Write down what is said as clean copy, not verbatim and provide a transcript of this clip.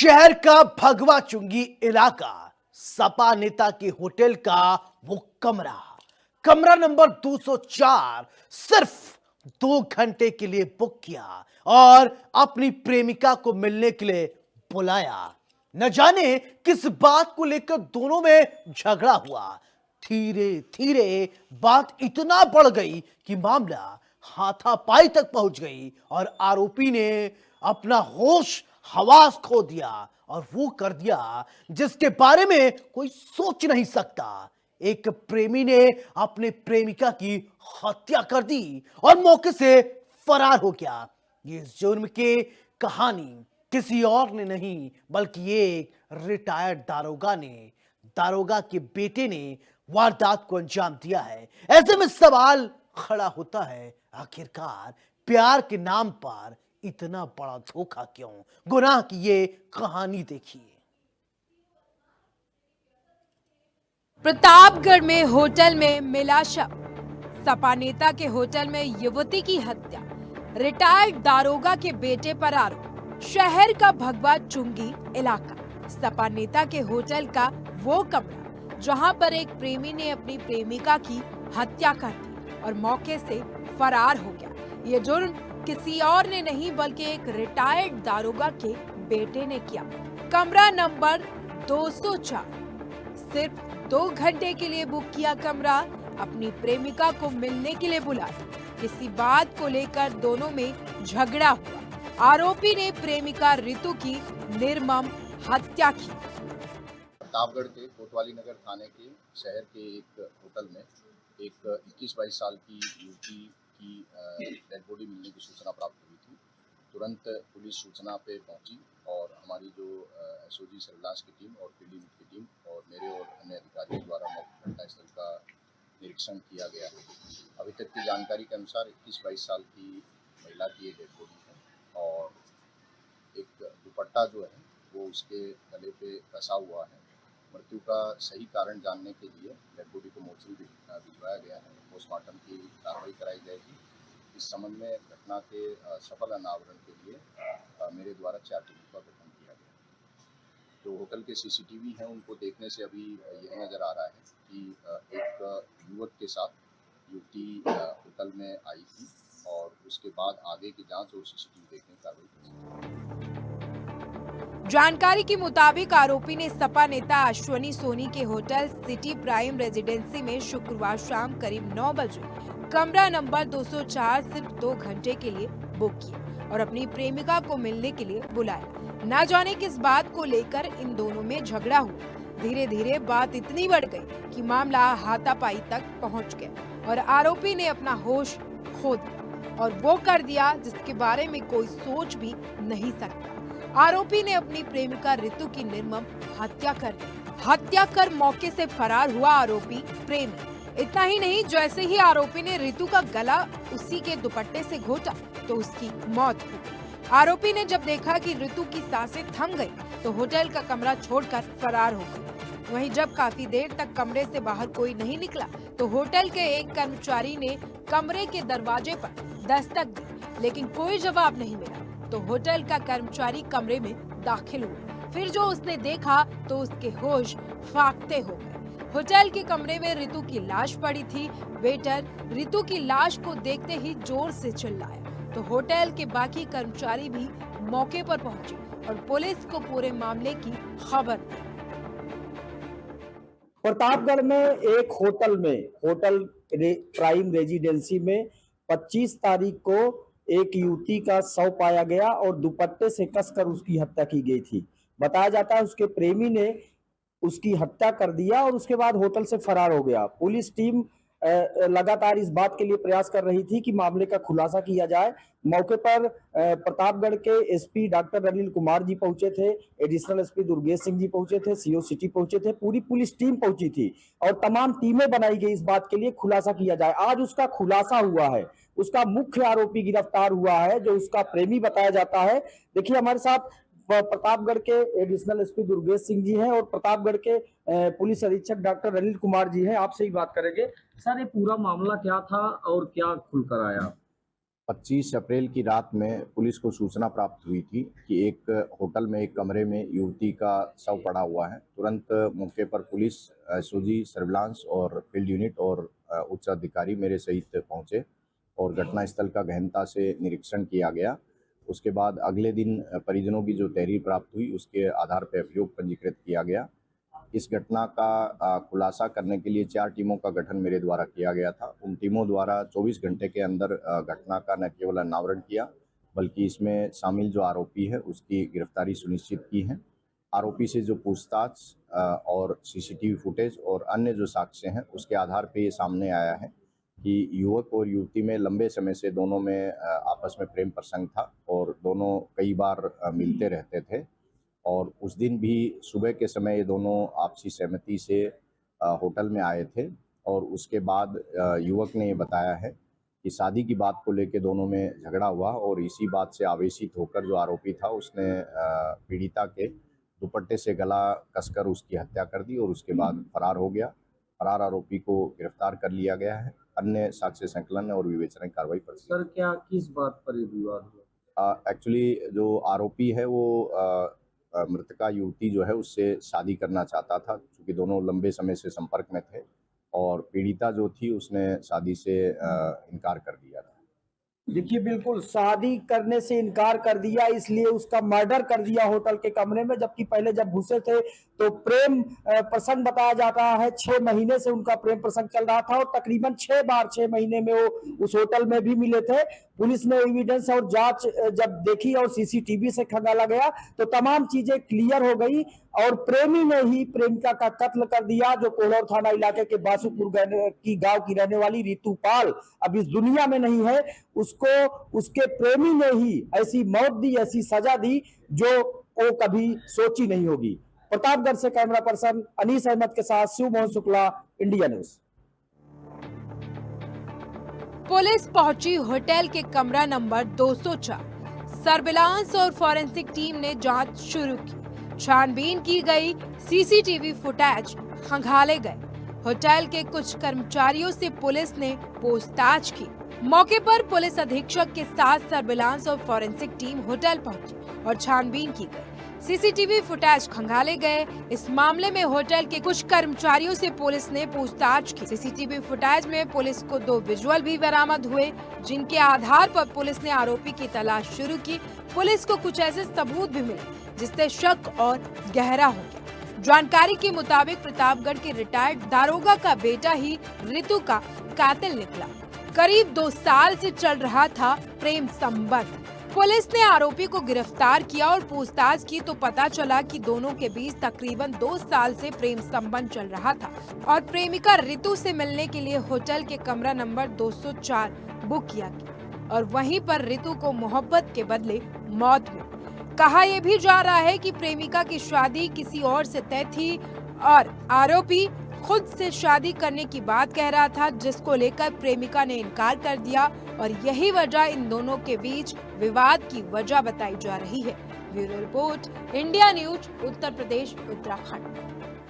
शहर का भगवा चुंगी इलाका, सपा नेता के होटल का वो कमरा, कमरा नंबर 204 सिर्फ 2 घंटे के लिए बुक किया और अपनी प्रेमिका को मिलने के लिए बुलाया। न जाने किस बात को लेकर दोनों में झगड़ा हुआ। धीरे धीरे बात इतना बढ़ गई कि मामला हाथापाई तक पहुंच गई और आरोपी ने अपना होश हवास खो दिया और वो कर दिया जिसके बारे में कोई सोच नहीं सकता। एक प्रेमी ने अपने प्रेमिका की हत्या कर दी और मौके से फरार हो गया। ये जुर्म की कहानी किसी और ने नहीं बल्कि एक रिटायर्ड दारोगा के बेटे ने वारदात को अंजाम दिया है। ऐसे में सवाल खड़ा होता है, आखिरकार प्यार के नाम पर इतना बड़ा धोखा क्यों? गुनाह की ये कहानी देखिए। प्रतापगढ़ में होटल में मिला शव। सपा नेता के होटल में युवती की हत्या। रिटायर्ड दारोगा के बेटे पर आरोप। शहर का भगवा चुंगी इलाका, सपा नेता के होटल का वो कमरा जहां पर एक प्रेमी ने अपनी प्रेमिका की हत्या कर दी और मौके से फरार हो गया। ये जुर्म किसी और ने नहीं बल्कि एक रिटायर्ड दारोगा के बेटे ने किया। कमरा नंबर 204 सिर्फ 2 घंटे के लिए बुक किया कमरा, अपनी प्रेमिका को मिलने के लिए बुलाया। किसी बात को लेकर दोनों में झगड़ा हुआ। आरोपी ने प्रेमिका रितु की निर्मम हत्या की। प्रतापगढ़ के कोतवाली नगर थाने के शहर के एक होटल में एक 21-22 साल की युवती की डेड बॉडी मिलने की सूचना प्राप्त हुई थी। तुरंत पुलिस सूचना पे पहुंची और हमारी जो एसओजी सर्विलांस की टीम और पीडी की टीम और मेरे और अन्य अधिकारियों द्वारा घटनास्थल का निरीक्षण किया गया है। अभी तक की जानकारी के अनुसार 21-22 साल की महिला की ये डेड बॉडी है और एक दुपट्टा जो है वो उसके गले पे कसा हुआ है। मृत्यु का सही कारण जानने के लिए डेड बॉडी को मोर्चरी भिजवाया गया है। पोस्टमार्टम की कार्रवाई कराई जाएगी। इस संबंध में घटना के सफल अनावरण के लिए मेरे द्वारा 4 टीमों का गठन किया गया। जो होटल के सीसीटीवी हैं उनको देखने से अभी यह नज़र आ रहा है कि एक युवक के साथ युवती होटल में आई थी और उसके बाद आगे की जांच और सीसीटीवी देखने की कार्रवाई की। जानकारी के मुताबिक आरोपी ने सपा नेता अश्वनी सोनी के होटल सिटी प्राइम रेजिडेंसी में शुक्रवार शाम करीब 9 बजे कमरा नंबर 204 सिर्फ 2 घंटे के लिए बुक किया और अपनी प्रेमिका को मिलने के लिए बुलाया। न जाने किस बात को लेकर इन दोनों में झगड़ा हुआ। धीरे धीरे बात इतनी बढ़ गई कि मामला हाथापाई तक पहुंच गया और आरोपी ने अपना होश खो दिया और वो कर दिया जिसके बारे में कोई सोच भी नहीं सकता। आरोपी ने अपनी प्रेमिका रितु की निर्मम हत्या कर दी। हत्या कर मौके से फरार हुआ आरोपी प्रेमी। इतना ही नहीं, जैसे ही आरोपी ने रितु का गला उसी के दुपट्टे से घोटा तो उसकी मौत हो गई। आरोपी ने जब देखा कि रितु की सांसें थम गई तो होटल का कमरा छोड़कर फरार हो गई। वहीं जब काफी देर तक कमरे से बाहर कोई नहीं निकला तो होटल के एक कर्मचारी ने कमरे के दरवाजे पर दस्तक दी, लेकिन कोई जवाब नहीं मिला तो होटल का कर्मचारी कमरे में दाखिल हुआ। फिर जो उसने देखा तो उसके होश फाकते हो गए। होटल के कमरे में रितु की लाश पड़ी थी। वेटर रितु की लाश को देखते ही जोर से चिल्लाया तो होटल के बाकी कर्मचारी भी मौके पर पहुंचे और पुलिस को पूरे मामले की खबर दी। प्रतापगढ़ में एक होटल प्राइम रेजिडेंसी में 25 तारीख को एक युवती का शव पाया गया और दुपट्टे से कसकर उसकी हत्या की गई थी। बताया जाता है उसके प्रेमी ने उसकी हत्या कर दिया और उसके बाद होटल से फरार हो गया। पुलिस टीम लगातार इस बात के लिए प्रयास कर रही थी कि मामले का खुलासा किया जाए। मौके पर प्रतापगढ़ के एसपी डॉक्टर अनिल कुमार जी पहुंचे थे, एडिशनल एसपी दुर्गेश सिंह जी पहुंचे थे, सीओ सिटी पहुंचे थे, पूरी पुलिस टीम पहुंची थी और तमाम टीमें बनाई गई इस बात के लिए खुलासा किया जाए। आज उसका खुलासा हुआ है। उसका मुख्य आरोपी गिरफ्तार हुआ है जो उसका प्रेमी बताया जाता है। देखिए हमारे साथ प्रतापगढ़ के एडिशनल एसपी दुर्गेश सिंह जी हैं और प्रतापगढ़ के पुलिस अधीक्षक डॉक्टर अनिल कुमार जी हैं। आपसे ही बात करेंगे। सर, ये पूरा मामला क्या था और क्या खुलकर आया? 25 अप्रैल की रात में पुलिस को सूचना प्राप्त हुई थी कि एक होटल में एक कमरे में युवती का शव पड़ा हुआ है। तुरंत मौके पर पुलिस, एसओजी, सर्विलांस और फील्ड यूनिट और उच्च अधिकारी मेरे सहित पहुंचे और घटनास्थल का गहनता से निरीक्षण किया गया। उसके बाद अगले दिन परिजनों की जो तहरीर प्राप्त हुई उसके आधार पर अभियोग पंजीकृत किया गया। इस घटना का खुलासा करने के लिए 4 टीमों का गठन मेरे द्वारा किया गया था। उन टीमों द्वारा 24 घंटे के अंदर घटना का न केवल अनावरण किया, बल्कि इसमें शामिल जो आरोपी है उसकी गिरफ्तारी सुनिश्चित की है। आरोपी से जो पूछताछ और सीसीटीवी फुटेज और अन्य जो साक्ष्य हैं उसके आधार पर ये सामने आया है कि युवक और युवती में लंबे समय से दोनों में आपस में प्रेम प्रसंग था और दोनों कई बार मिलते रहते थे। और उस दिन भी सुबह के समय ये दोनों आपसी सहमति से होटल में आए थे और उसके बाद युवक ने ये बताया है कि शादी की बात को लेकर दोनों में झगड़ा हुआ और इसी बात से आवेशित होकर जो आरोपी था उसने पीड़िता के दुपट्टे से गला कसकर उसकी हत्या कर दी और उसके बाद फरार हो गया। फरार आरोपी को गिरफ्तार कर लिया गया है। अन्य साक्ष्य संकलन और विवेचना कार्रवाई पर। सर, क्या किस बात पर ये विवाद हुआ? एक्चुअली जो आरोपी है वो मृतका युवती जो है उससे शादी करना चाहता था, क्योंकि दोनों लंबे समय से संपर्क में थे और पीड़िता जो थी उसने शादी से इनकार कर दिया था। देखिए, बिल्कुल शादी करने से इनकार कर दिया, इसलिए उसका मर्डर कर दिया होटल के कमरे में। जबकि पहले जब घुसे थे तो प्रेम प्रसंग बताया जाता है। 6 महीने से उनका प्रेम प्रसंग चल रहा था और तकरीबन 6 बार 6 महीने में वो उस होटल में भी मिले थे। पुलिस ने एविडेंस और जांच जब देखी और सीसीटीवी से खंगाला गया तो तमाम चीजें क्लियर हो गई और प्रेमी ने ही प्रेमिका का कत्ल कर दिया। जो कोहलौर थाना इलाके के बासुपुर की गांव की रहने वाली रितु पाल अब इस दुनिया में नहीं है, उसको उसके प्रेमी ने ही ऐसी मौत दी, ऐसी सजा दी जो वो कभी सोची नहीं होगी। प्रतापगढ़ से कैमरा पर्सन अनीस अहमद के साथ Shiv Mohan Shukla, India news. Police पहुंची होटल के कमरा नंबर 204। सर्विलांस और फॉरेंसिक टीम ने जांच शुरू की। छानबीन की गई, सीसीटीवी फुटेज खंगाले गए। होटल के कुछ कर्मचारियों से पुलिस ने पूछताछ की। मौके पर पुलिस अधीक्षक के साथ सर्विलांस और फॉरेंसिक टीम होटल पहुंची और छानबीन की गई। सीसीटीवी फुटेज खंगाले गए। इस मामले में होटल के कुछ कर्मचारियों से पुलिस ने पूछताछ की। सीसीटीवी फुटेज में पुलिस को 2 विजुअल भी बरामद हुए, जिनके आधार पर पुलिस ने आरोपी की तलाश शुरू की। पुलिस को कुछ ऐसे सबूत भी मिले जिससे शक और गहरा हो गया। जानकारी के मुताबिक प्रतापगढ़ के रिटायर्ड दारोगा का बेटा ही रितु का कातिल निकला। करीब 2 साल से चल रहा था प्रेम संबंध। पुलिस ने आरोपी को गिरफ्तार किया और पूछताछ की तो पता चला कि दोनों के बीच तकरीबन 2 साल से प्रेम संबंध चल रहा था और प्रेमिका रितु से मिलने के लिए होटल के कमरा नंबर 204 बुक किया गया और वहीं पर रितु को मोहब्बत के बदले मौत मिली। कहा यह भी जा रहा है कि प्रेमिका की शादी किसी और से तय थी और आरोपी खुद से शादी करने की बात कह रहा था, जिसको लेकर प्रेमिका ने इनकार कर दिया और यही वजह इन दोनों के बीच विवाद की वजह बताई जा रही है। Bureau report, India news, Uttar Pradesh, Uttarakhand.